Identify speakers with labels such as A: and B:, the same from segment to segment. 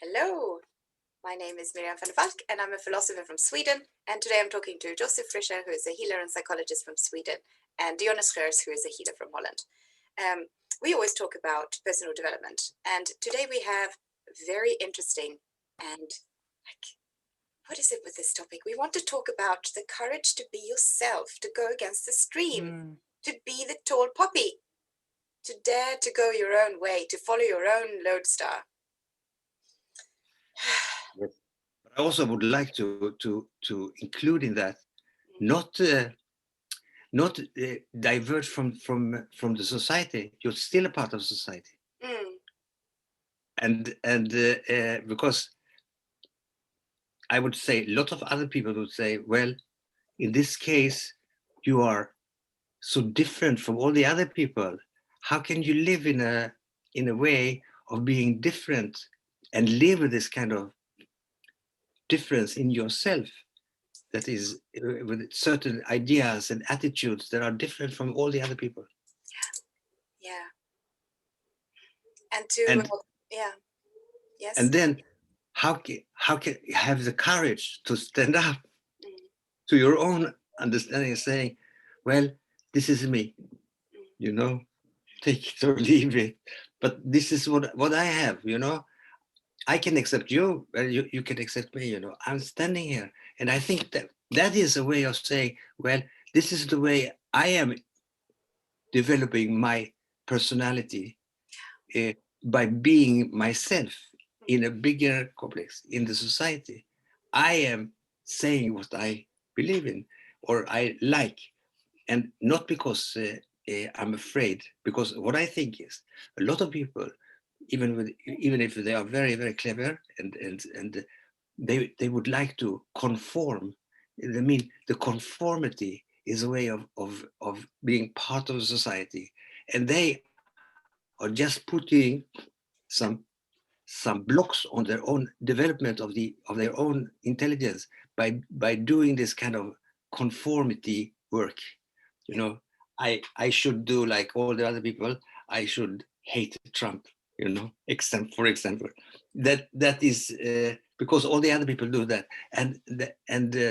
A: Hello, my name is Miriam van der Valk and I'm a philosopher from Sweden. And today I'm talking to Josef who is a healer and psychologist from Sweden, and Dyonne, who is a healer from Holland. We always talk about personal development, and today we have very interesting and what is it with this topic? We want to talk about the courage to be yourself, to go against the stream, to be the tall poppy, to dare to go your own way, to follow your own lodestar.
B: Yes. But I also would like to include in that, not divert from the society. You're still a part of society, and because I would say a lot of other people would say, well, in this case, you are so different from all the other people. How can you live in a way of being different and live with this kind of difference in yourself that is with certain ideas and attitudes that are different from all the other people?
A: Yeah. Yes.
B: And then how can you have the courage to stand up to your own understanding and saying, well, this is me, take it or leave it, but this is what I have, I can accept you, you can accept me, I'm standing here. And I think that is a way of saying, well, this is the way I am developing my personality by being myself in a bigger complex in the society. I am saying what I believe in or I like, and not because I'm afraid, because what I think is a lot of people, even if they are very, very clever and they would like to conform. I mean, the conformity is a way of being part of society, and they are just putting some blocks on their own development of their own intelligence by doing this kind of conformity work. I should do like all the other people. I should hate Trump, for example. That is because all the other people do that, and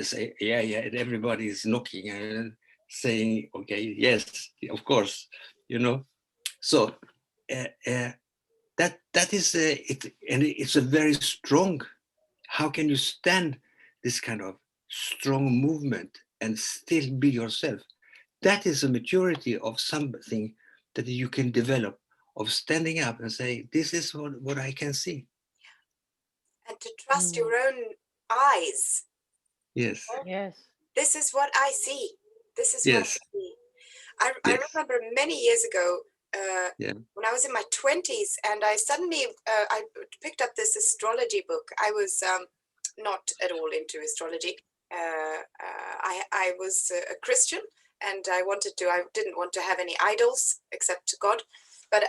B: say, yeah, and everybody is knocking and saying, okay, yes, of course, So that is it, and it's a very strong. How can you stand this kind of strong movement and still be yourself? That is a maturity of something that you can develop, of standing up and say, this is what I can see.
A: And to trust your own eyes.
B: Yes.
C: Yes.
A: This is what I see. This is
B: yes.
A: what I see. I remember many years ago when I was in my 20s, and I suddenly I picked up this astrology book. I was not at all into astrology. I was a Christian, and I didn't want to have any idols except God, but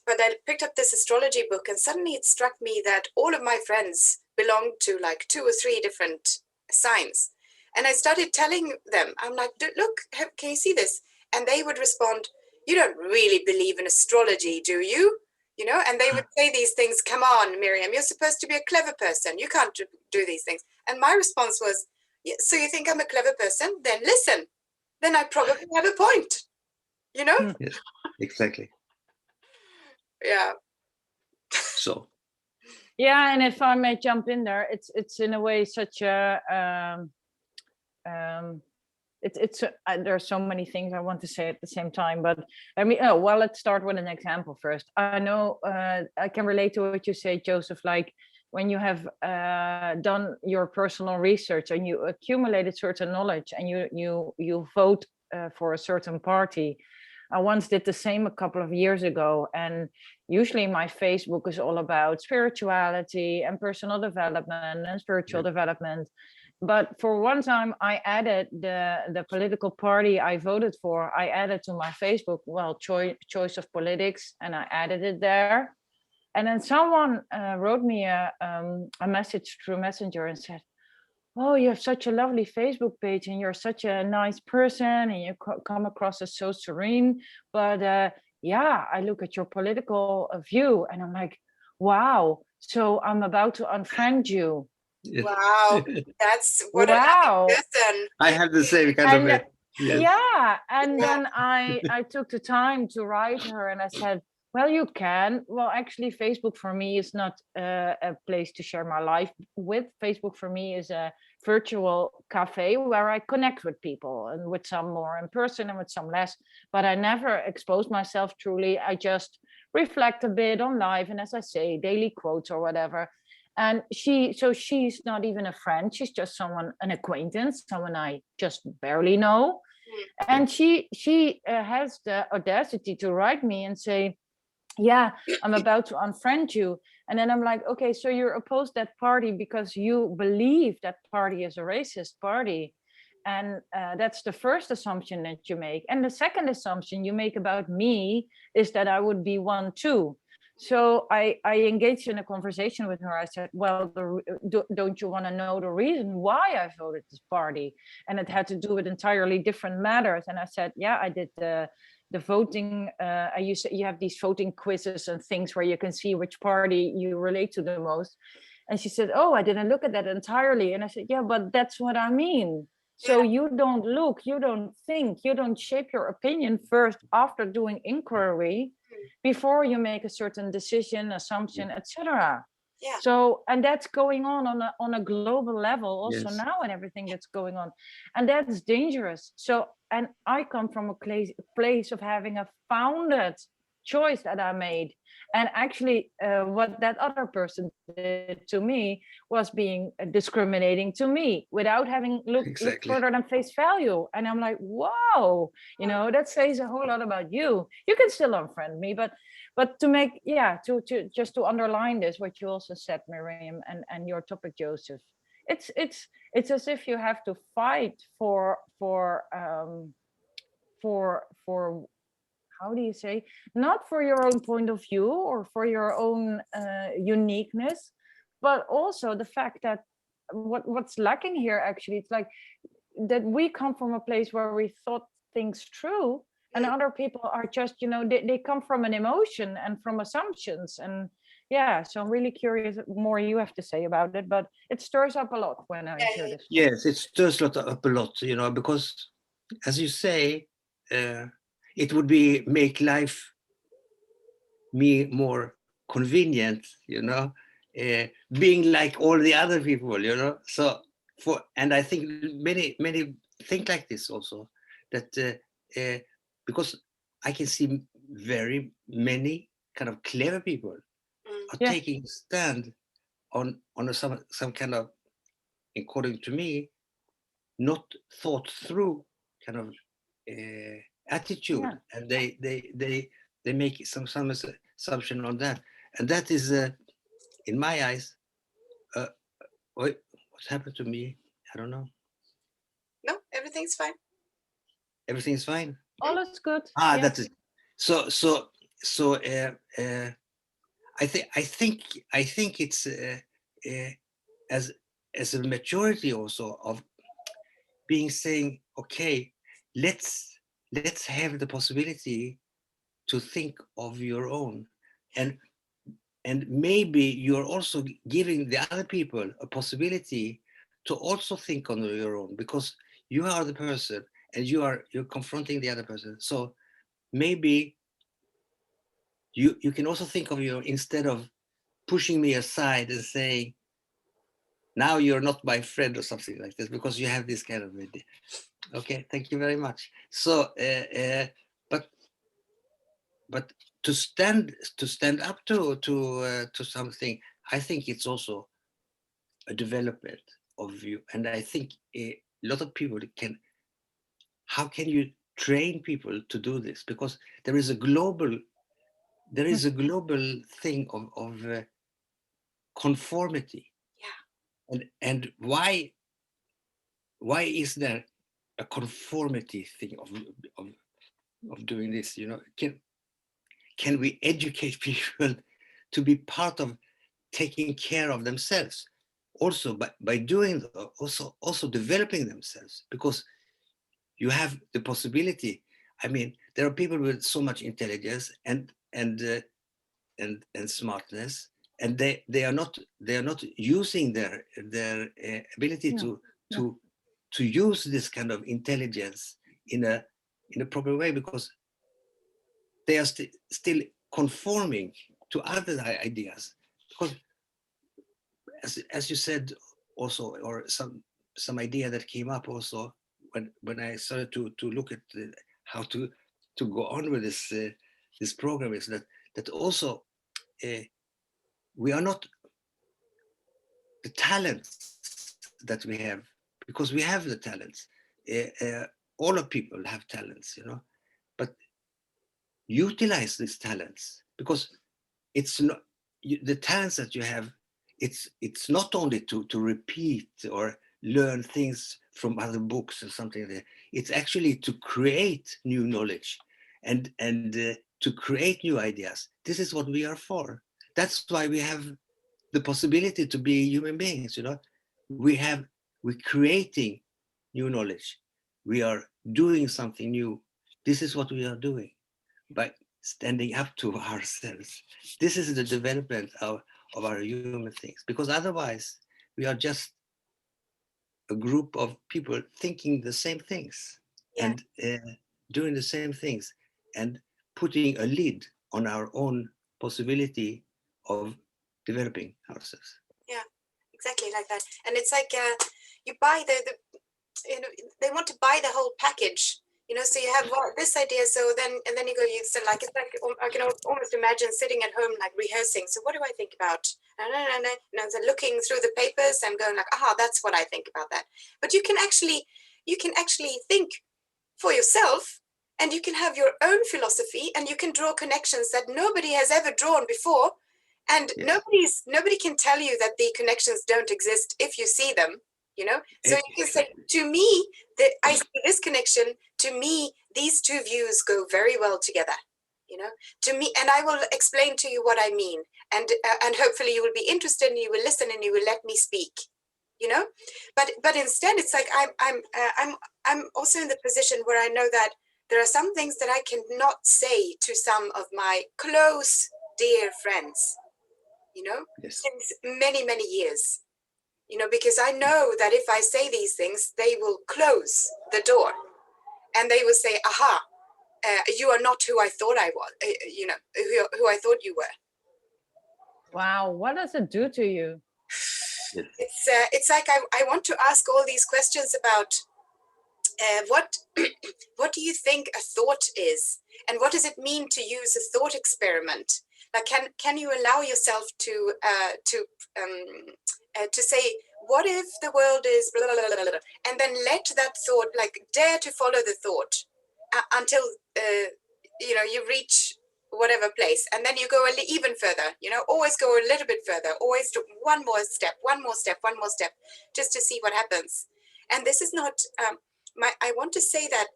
A: but I picked up this astrology book, and suddenly it struck me that all of my friends belonged to like 2 or 3 different signs. And I started telling them, I'm like, look, can you see this? And they would respond, you don't really believe in astrology, do you? And they would say these things, come on, Miriam, you're supposed to be a clever person. You can't do these things. And my response was, so you think I'm a clever person? Then listen. Then I probably have a point,
B: Yes, exactly.
A: Yeah.
B: So.
C: Yeah, and if I may jump in there, it's in a way such a there are so many things I want to say at the same time, but let's start with an example first. I know I can relate to what you say, Joseph, like when you have done your personal research and you accumulated certain knowledge and you vote for a certain party. I once did the same a couple of years ago, and usually my Facebook is all about spirituality and personal development and spiritual development. But for one time, I added the political party I voted for. I added to my Facebook, choice of politics, and I added it there. And then someone wrote me a message through Messenger and said, oh, you have such a lovely Facebook page and you're such a nice person and you come across as so serene. But I look at your political view and I'm like, wow, so I'm about to unfriend you.
A: Wow, that's what
C: Wow.
A: a happy person.
B: I have the same kind of yes.
C: Yeah, and then I took the time to write her, and I said, well, you can. Well, actually, Facebook for me is not a place to share my life with. Facebook for me is a virtual cafe where I connect with people, and with some more in person and with some less. But I never expose myself truly. I just reflect a bit on life, and as I say, daily quotes or whatever. And she's not even a friend. She's just someone, an acquaintance, someone I just barely know. And she has the audacity to write me and say, yeah, I'm about to unfriend you. And then I'm like, okay, so you're opposed that party because you believe that party is a racist party. And that's the first assumption that you make. And the second assumption you make about me is that I would be one too. So I engaged in a conversation with her. I said, well, don't you want to know the reason why I voted this party? And it had to do with entirely different matters. And I said, yeah, I did the voting. You have these voting quizzes and things where you can see which party you relate to the most. And she said, oh, I didn't look at that entirely. And I said, yeah, but that's what I mean. So you don't look, you don't think, you don't shape your opinion first after doing inquiry before you make a certain decision, assumption, etc.
A: Yeah.
C: So, and that's going on a global level also now, and everything that's going on, and that's dangerous. So, and I come from a place of having a founded choice that I made, and actually, what that other person did to me was being discriminating to me without having looked further than face value. And I'm like, whoa, that says a whole lot about you. You can still unfriend me, but to make, to just to underline this, what you also said, Miriam, and your topic, Joseph, it's as if you have to fight for how do you say, not for your own point of view or for your own uniqueness, but also the fact that what's lacking here, actually, it's like that we come from a place where we thought things through, and other people are just, they come from an emotion and from assumptions. And so I'm really curious more you have to say about it, but it stirs up a lot when I hear this.
B: Yes, it stirs up a lot, because as you say, it would make life more convenient, being like all the other people, so and I think many think like this also, that because I can see very many kind of clever people are taking a stand on some kind of, according to me, not thought through kind of attitude, and they make some assumption on that, and that is in my eyes what's happened to me. I don't know.
A: No, everything's fine.
B: Everything's fine.
C: All is good.
B: That's it. So I think it's as a maturity also of saying, okay, let's have the possibility to think of your own, and maybe you're also giving the other people a possibility to also think on your own, because you are the person and you're confronting the other person. So maybe you can also think of your, instead of pushing me aside and saying, now you're not my friend or something like this, because you have this kind of idea. Okay, thank you very much. So, but to stand up to something, I think it's also a development of you, and I think a lot of people can. How can you train people to do this? Because there is a global thing of conformity. And why is there a conformity thing of doing this? Can we educate people to be part of taking care of themselves, also by doing also developing themselves? Because you have the possibility. I mean, there are people with so much intelligence and smartness, and they are not using their ability to use this kind of intelligence in a proper way, because they are still conforming to other ideas. Because as you said also, or some idea that came up also when I started to look at how to go on with this program, is that also we are not the talents that we have, because we have the talents. All of people have talents, but utilize these talents, because it's not the talents that you have. It's not only to repeat or learn things from other books or something like that. It's actually to create new knowledge and to create new ideas. This is what we are for. That's why we have the possibility to be human beings. We're creating new knowledge. We are doing something new. This is what we are doing by standing up to ourselves. This is the development of our human things, because otherwise we are just a group of people thinking the same things and doing the same things and putting a lid on our own possibility of developing ourselves.
A: Yeah, exactly like that. And it's like you buy they want to buy the whole package. So you have this idea, and then you go, it's like I can almost imagine sitting at home like rehearsing. So what do I think about? So looking through the papers and going like, that's what I think about that. But you can actually think for yourself, and you can have your own philosophy, and you can draw connections that nobody has ever drawn before, and nobody can tell you that the connections don't exist if you see them. So you can say, to me, I see this connection. To me, these two views go very well together. To me, and I will explain to you what I mean, and hopefully you will be interested, and you will listen, and you will let me speak. But instead, it's like I'm also in the position where I know that there are some things that I cannot say to some of my close, dear friends. Since many, many years. Because I know that if I say these things, they will close the door, and they will say, aha, you are not who I thought I was, who I thought you were.
C: Wow, what does it do to you?
A: It's like I want to ask all these questions about what do you think a thought is, and what does it mean to use a thought experiment? Like, can you allow yourself to say, what if the world is blah, blah, blah, blah, blah, and then let that thought, like, dare to follow the thought until you reach whatever place, and then you go even further. Always go a little bit further, always do one more step, just to see what happens. And this is not I want to say that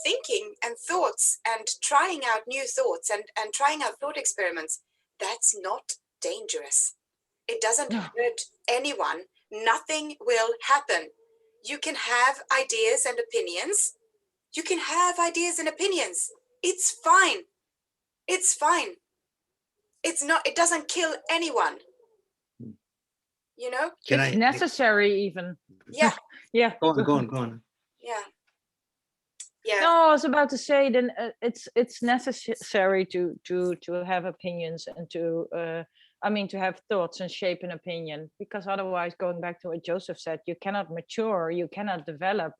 A: thinking and thoughts and trying out new thoughts and trying out thought experiments, that's not dangerous. It doesn't hurt anyone. Nothing will happen. You can have ideas and opinions. It's fine. It doesn't kill anyone.
C: It's necessary even.
A: Yeah.
C: Yeah.
B: Go on.
A: Yeah.
C: No, I was about to say then it's necessary to have opinions and to have thoughts and shape an opinion, because otherwise, going back to what Joseph said, you cannot mature, you cannot develop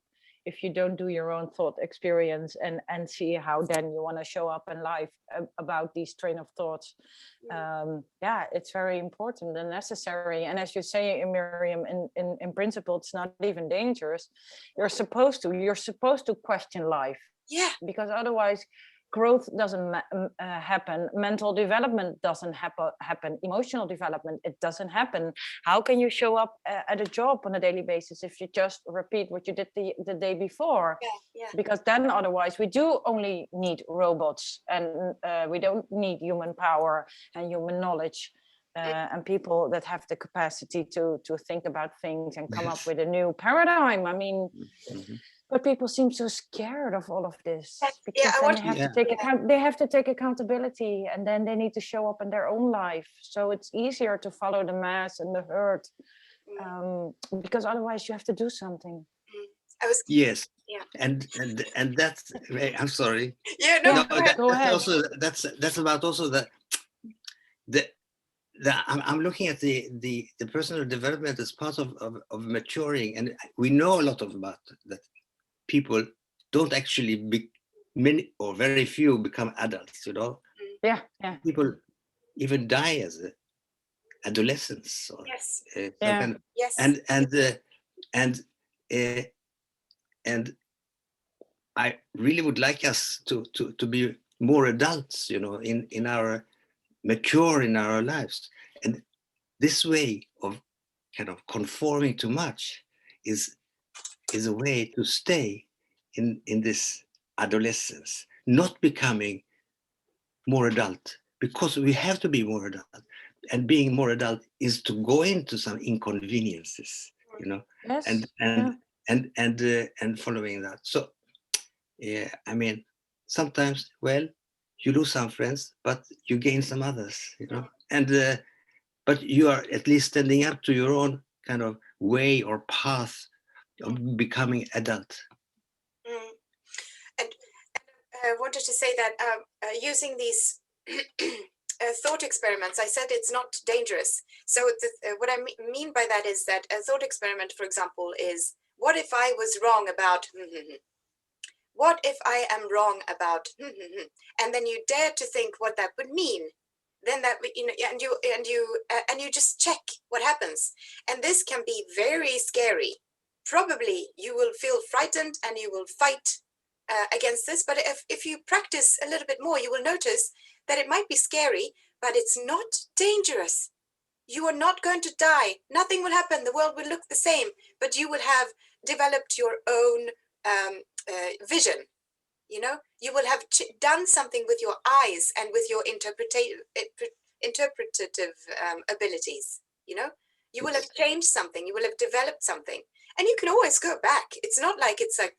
C: if you don't do your own thought experience and see how then you want to show up in life about these train of thoughts. It's very important and necessary. And as you say, Miriam, in principle, it's not even dangerous. You're supposed to question life.
A: Yeah.
C: Because otherwise, growth doesn't happen, mental development doesn't happen, emotional development, it doesn't happen. How can you show up at a job on a daily basis if you just repeat what you did the day before? Because then otherwise we do only need robots, and we don't need human power and human knowledge and people that have the capacity to think about things and come up with a new paradigm. I mean, But people seem so scared of all of this because
A: Yeah,
C: then they have to take account. They have to take accountability, and then they need to show up in their own life. So it's easier to follow the mass and the herd, because otherwise you have to do something.
B: Yes.
A: Yeah.
B: And that's. I'm sorry.
A: Yeah. No.
C: Go ahead.
B: Also, that's about also the I'm looking at the personal development as part of maturing, and we know a lot about that. People don't actually many or very few become adults, you know.
C: Yeah.
B: People even die as adolescents. Or,
A: yes.
B: Kind of,
A: yes.
B: And I really would like us to be more adults, you know, in our mature in our lives. And this way of kind of conforming too much is a way to stay in this adolescence, not becoming more adult, because we have to be more adult. And being more adult is to go into some inconveniences, you know, and following that. So, yeah, I mean, sometimes, well, you lose some friends, but you gain some others, you know, and but you are at least standing up to your own kind of way or path of becoming adult.
A: And I wanted to say that using these thought experiments, I said it's not dangerous. So what I mean by that is that a thought experiment, for example, is, what if I was wrong about what if I am wrong about and then you dare to think what that would mean. Then that, you know, and you just check what happens. And this can be very scary. Probably you will feel frightened and you will fight against this. But if you practice a little bit more, you will notice that it might be scary, but it's not dangerous. You are not going to die. Nothing will happen. The world will look the same, but you will have developed your own vision. You know, you will have done something with your eyes and with your interpretative abilities. You know, you will have changed something. You will have developed something, and you can always go back. It's not like it's like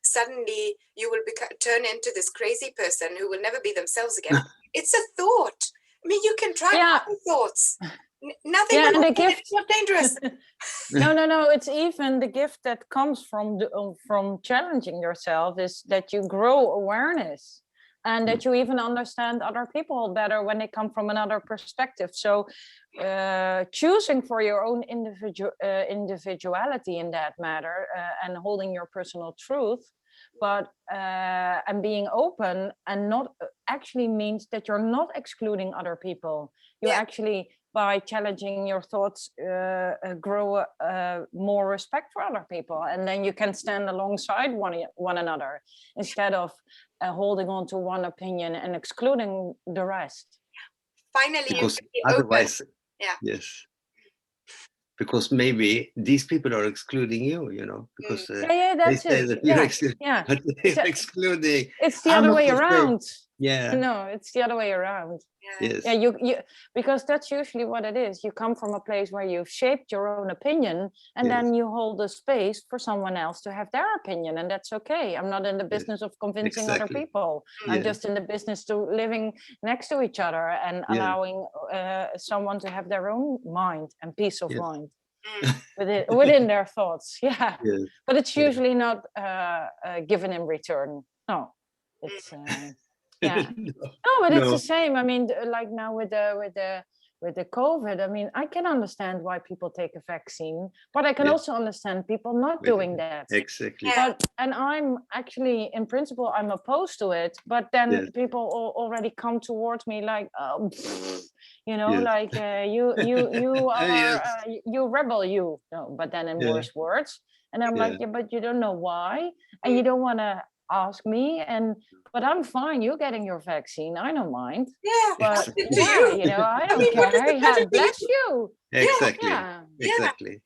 A: suddenly you will turn into this crazy person who will never be themselves again. It's a thought. I mean, you can try other thoughts. Nothing will happen. It's not dangerous.
C: No. It's even the gift that comes from challenging yourself is that you grow awareness, and that you even understand other people better when they come from another perspective. So choosing for your own individuality in that matter, and holding your personal truth, but and being open, and not actually means that you're not excluding other people. You actually, by challenging your thoughts, grow more respect for other people, and then you can stand alongside one another instead of holding on to one opinion and excluding the rest.
A: Finally,
B: because
A: you can be
B: otherwise,
A: open. Yeah.
B: Yes. Because maybe these people are excluding you, you know, because they say that you're excluding.
C: It's the other way around.
B: Yeah.
C: No, it's the other way around.
B: Yes.
C: Yeah, you because that's usually what it is. You come from a place where you've shaped your own opinion, and then you hold a space for someone else to have their opinion, and that's okay. I'm not in the business of convincing other people. I'm just in the business to living next to each other and allowing someone to have their own mind and peace of mind within their thoughts. Yeah, but it's usually not given in return. No, it's. But it's the same. I mean, like now with the COVID, I mean, I can understand why people take a vaccine, but I can also understand people not doing that.
B: Exactly.
C: And I'm actually, in principle, I'm opposed to it. But then people already come towards me like, you know, like you are you rebel, you. No, but then in worse words. And I'm like, but you don't know why, and you don't want to ask me, but I'm fine. You're getting your vaccine. I don't mind.
A: Yeah,
C: but you know, I don't care. Yeah, bless you.
B: Exactly. Exactly.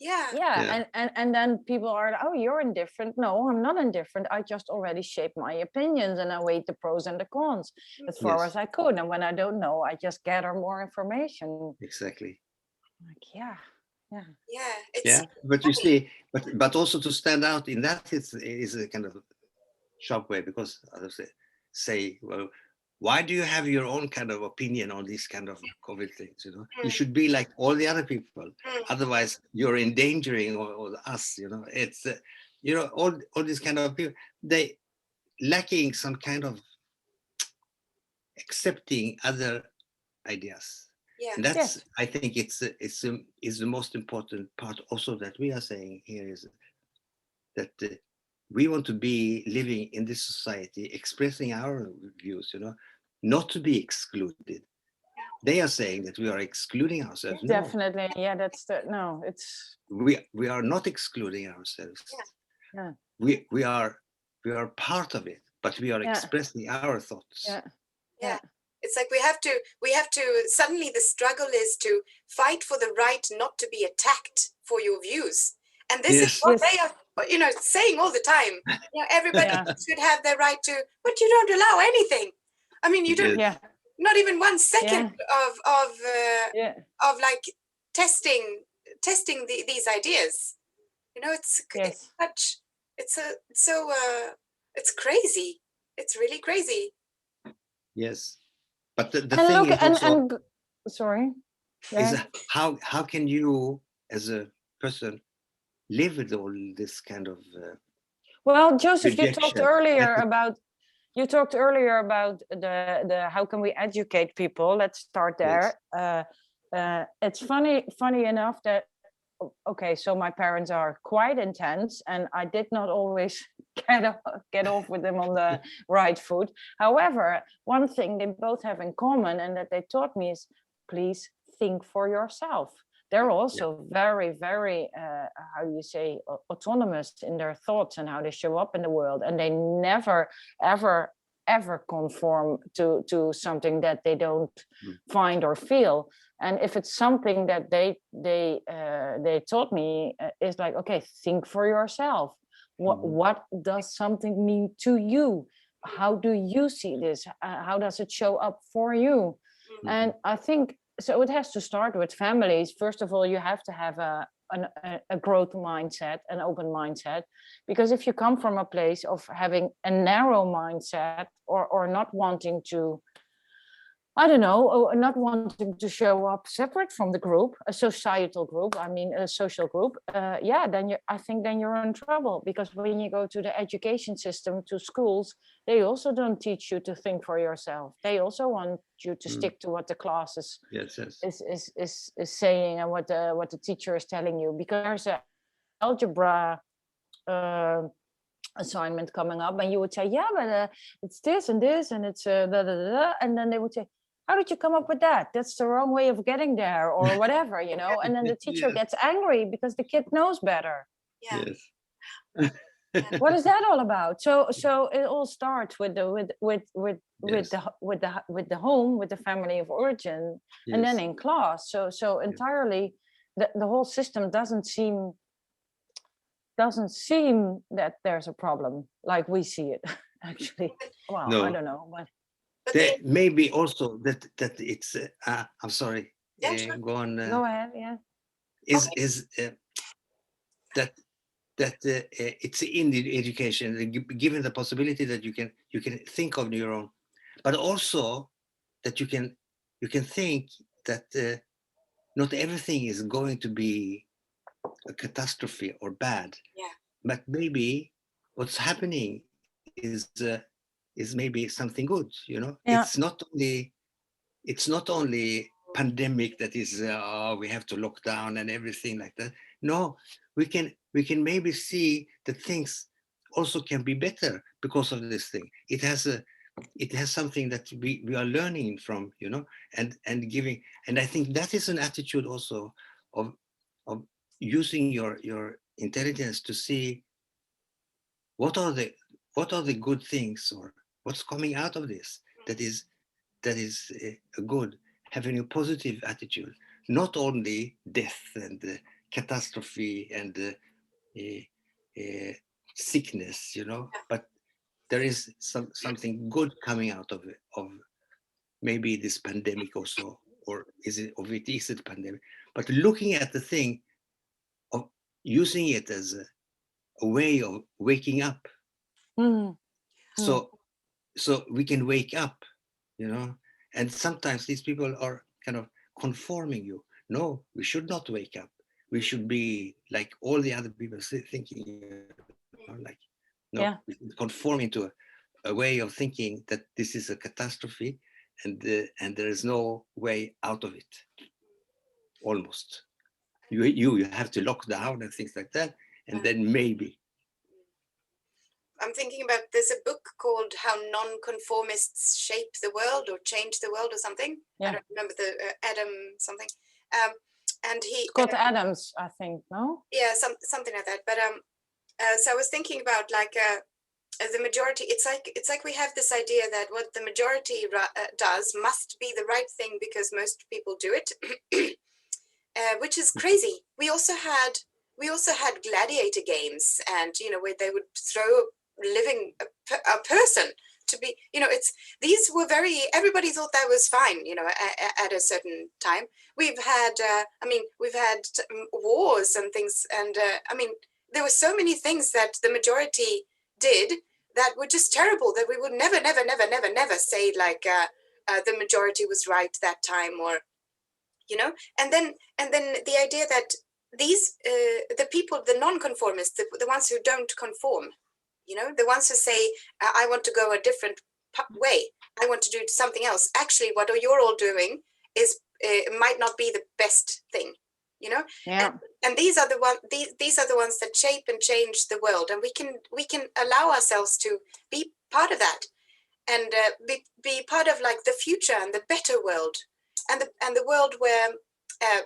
C: Yeah. And then people are, oh, you're indifferent. No, I'm not indifferent. I just already shaped my opinions, and I weighed the pros and the cons as far as I could. And when I don't know, I just gather more information.
B: Exactly.
C: Like,
A: It's
B: but you see, but also to stand out in that is a kind of sharp way, because others say, well, why do you have your own kind of opinion on these kind of COVID things? You know, you should be like all the other people. Otherwise, you're endangering all us. You know, it's you know, all these kind of people, they lacking some kind of accepting other ideas. And that's, I think it's the most important part also that we are saying here, is that we want to be living in this society, expressing our views, you know, not to be excluded. They are saying that we are excluding ourselves.
C: Definitely, that's no. It's
B: we are not excluding ourselves. We are part of it, but we are expressing our thoughts.
A: It's like we have to suddenly the struggle is to fight for the right not to be attacked for your views. And this is what they are, you know, saying all the time. You know, everybody should have their right to, but you don't allow anything. I mean, you don't, not even 1 second of like testing these ideas. You know, it's such, it's crazy. It's really crazy.
B: Yes. But the thing is also,
C: sorry,
B: is how can you as a person live with all this kind of
C: well, Joseph,
B: rejection?
C: you talked earlier about the how can we educate people. Let's start there. It's funny enough that so my parents are quite intense, and I did not always get off with them on the right foot. However, one thing they both have in common, and that they taught me, is please think for yourself. They're also very, very, how do you say, autonomous in their thoughts and how they show up in the world. And they never, ever, ever conform to something that they don't find or feel. And if it's something that they taught me, is like, okay, think for yourself. What does something mean to you? How do you see this? How does it show up for you? And I think, so it has to start with families. First of all, you have to have a growth mindset, an open mindset, because if you come from a place of having a narrow mindset or not wanting to, I don't know, not wanting to show up separate from the group, a societal group, I mean, a social group, then I think then you're in trouble, because when you go to the education system, to schools, they also don't teach you to think for yourself. They also want you to stick to what the class is saying and what the teacher is telling you, because there's an algebra assignment coming up, and you would say, but it's this and this, and it's and then they would say, how did you come up with that? That's the wrong way of getting there, or whatever, you know. And then the teacher gets angry because the kid knows better. What is that all about? So it all starts with the home, with the family of origin, and then in class. So entirely, the whole system doesn't seem that there's a problem like we see it. Actually, well, no. I don't know, but
B: there may be also that it's I'm sorry,
A: sure.
B: go on.
C: Go ahead.
B: Is that it's in the education, given the possibility that you can think on your own, but also that you can think that not everything is going to be a catastrophe or bad. But maybe what's happening is maybe something good, you know. It's not only pandemic that is we have to lock down and everything like that. No, we can maybe see that things also can be better because of this thing. It has something that we are learning from, you know, and giving. And I think that is an attitude also of using your intelligence to see what are the good things, or what's coming out of this that is good, having a positive attitude, not only death and catastrophe and sickness, you know, but there is something good coming out of it, of maybe this pandemic also, or is it pandemic, but looking at the thing using it as a way of waking up. So we can wake up, you know, and sometimes these people are kind of conforming you. No, we should not wake up. We should be like all the other people thinking, you know, like, no, we should conform into a way of thinking that this is a catastrophe and there is no way out of it. Almost. You have to lock down and things like that, and then maybe.
A: I'm thinking about, there's a book called How Non-conformists Shape the World or Change the World or something. I don't remember the Adam something. And he
C: Scott Adams, I think, no?
A: Yeah, something like that. But so I was thinking about like the majority. It's like we have this idea that what the majority does must be the right thing because most people do it, which is crazy. We also had gladiator games, and you know, where they would throw a person to be, you know, these were everybody thought that was fine, you know, at a certain time. We've had wars and things, and I mean, there were so many things that the majority did that were just terrible, that we would never say like the majority was right that time, or you know. And then the idea that these the people, the non-conformists, the ones who don't conform, you know, the ones who say, I want to go a different way, I want to do something else. Actually, what you're all doing is might not be the best thing, you know. And these are the ones that shape and change the world, and we can allow ourselves to be part of that, and be part of like the future and the better world, and the world where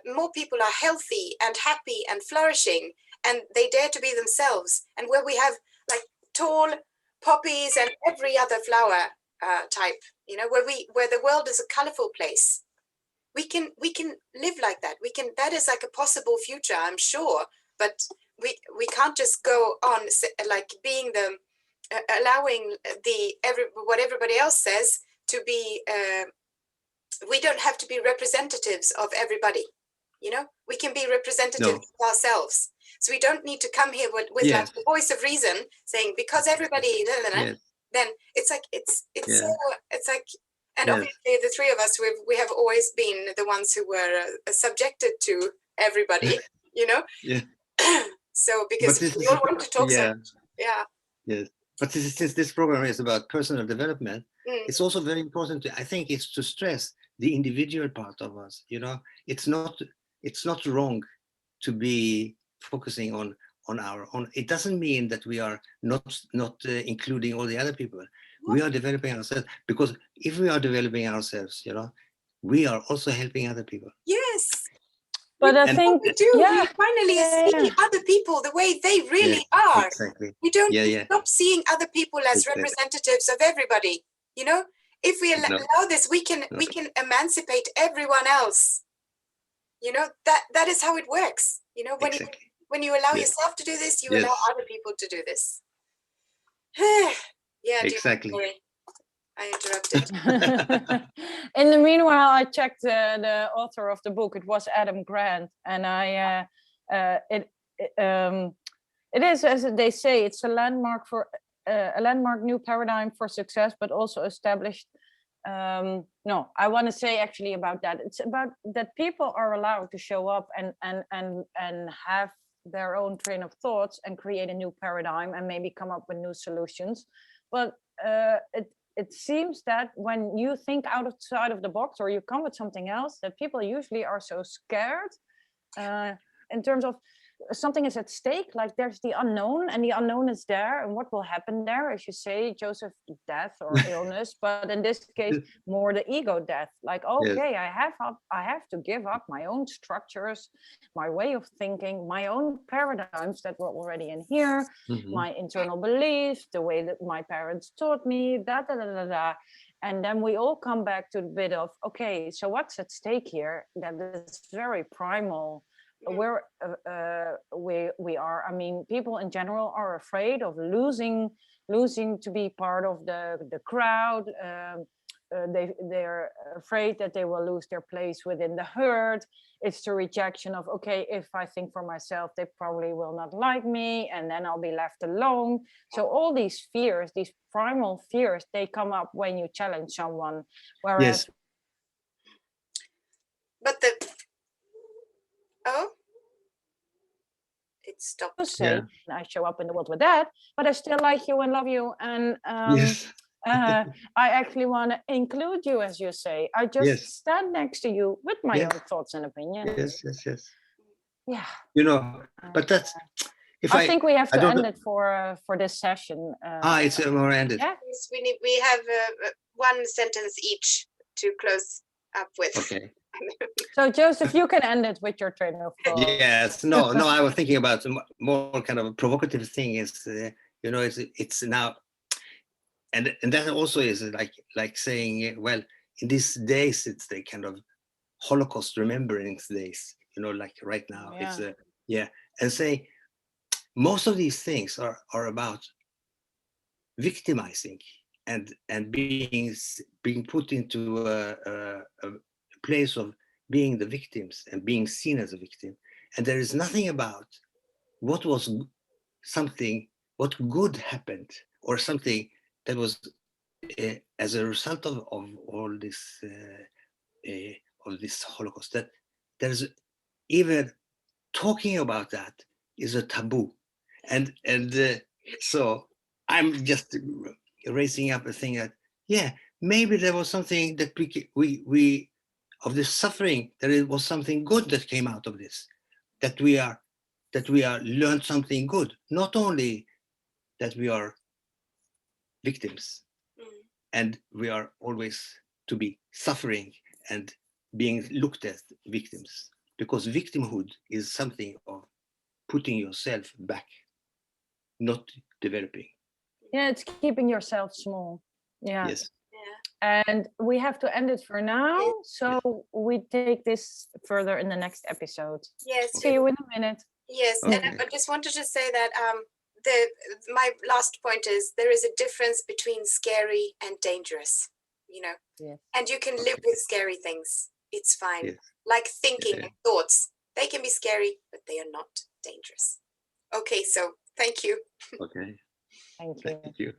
A: more people are healthy and happy and flourishing, and they dare to be themselves, and where we have like tall poppies and every other flower type, you know, where the world is a colorful place. We can live like that. That is like a possible future, I'm sure, but we can't just go on like being the allowing what everybody else says to be. We don't have to be representatives of everybody, you know. We can be representatives of ourselves. So we don't need to come here with like the voice of reason saying because everybody, then it's like it's like, and obviously the three of us, we have always been the ones who were subjected to everybody, you know. So because we all want to talk so much.
B: But since this program is about personal development, it's also very important I think it's to stress the individual part of us, you know. It's not wrong to be focusing on our own. It doesn't mean that we are not including all the other people. We are developing ourselves, because if we are developing ourselves, you know, we are also helping other people.
A: Yes.
C: But I think
A: we do. We finally see other people the way they really are.
B: Exactly.
A: We don't stop seeing other people as representatives of everybody. You know, if we allow this, we can emancipate everyone else. You know, that is how it works. You know, when you allow yourself to do this, you allow other people to do this.
B: Exactly.
A: Sorry, I interrupted.
C: In the meanwhile, I checked the author of the book. It was Adam Grant, and it is, as they say, it's a landmark for a landmark new paradigm for success, but also established. No, I want to say actually about that. It's about that people are allowed to show up and have their own train of thoughts and create a new paradigm and maybe come up with new solutions. But it seems that when you think outside of the box or you come with something else, that people usually are so scared in terms of something is at stake, like there's the unknown, and the unknown is there, and what will happen there, as you say, Joseph, death or illness, but in this case more the ego death, like okay, I have to give up my own structures, my way of thinking, my own paradigms that were already in here, my internal beliefs, the way that my parents taught me, and then we all come back to the bit of, okay, so what's at stake here? That is very primal. Where we are, I mean, people in general are afraid of losing to be part of the crowd, they're afraid that they will lose their place within the herd. It's the rejection of, okay, if I think for myself, they probably will not like me, and then I'll be left alone. So all these fears, these primal fears, they come up when you challenge someone. Whereas,
B: yes.
A: But it stopped.
C: say, I show up in the world with that, but I still like you and love you, and
B: Yes.
C: I actually want to include you, as you say. I just stand next to you with my own thoughts and opinions.
B: Yes.
C: Yeah.
B: You know, but that's, if
C: I think we have to end it for this session.
B: It's more ended.
C: Yeah.
A: Yes, we have one sentence each to close up with.
B: Okay.
C: So Joseph, you can end it with your train of thought.
B: Yes. No. I was thinking about more kind of a provocative thing. Is you know, it's now, and that also is like saying, well, in these days, it's the kind of Holocaust remembrance days. You know, like right now, it's and say most of these things are about victimizing and being put into a place of being the victims and being seen as a victim. And there is nothing about what good happened, or something that was as a result of all this of this Holocaust, that there's even talking about that is a taboo. And so I'm just raising up a thing that, maybe there was something that we of this suffering, there was something good that came out of this, that we are learned something good, not only that we are victims and we are always to be suffering and being looked at victims, because victimhood is something of putting yourself back, not developing.
C: Yeah, it's keeping yourself small. Yeah.
B: Yes.
C: And we have to end it for now. So we take this further in the next episode.
A: Yes.
C: See you in a minute.
A: Yes.
B: Okay.
A: And I just wanted to say that my last point is there is a difference between scary and dangerous, you know.
C: Yes.
A: And you can live with scary things. It's fine.
B: Yes.
A: Like thinking and thoughts. They can be scary, but they are not dangerous. Okay, so thank you.
B: Okay.
C: Thank you.
B: Thank you.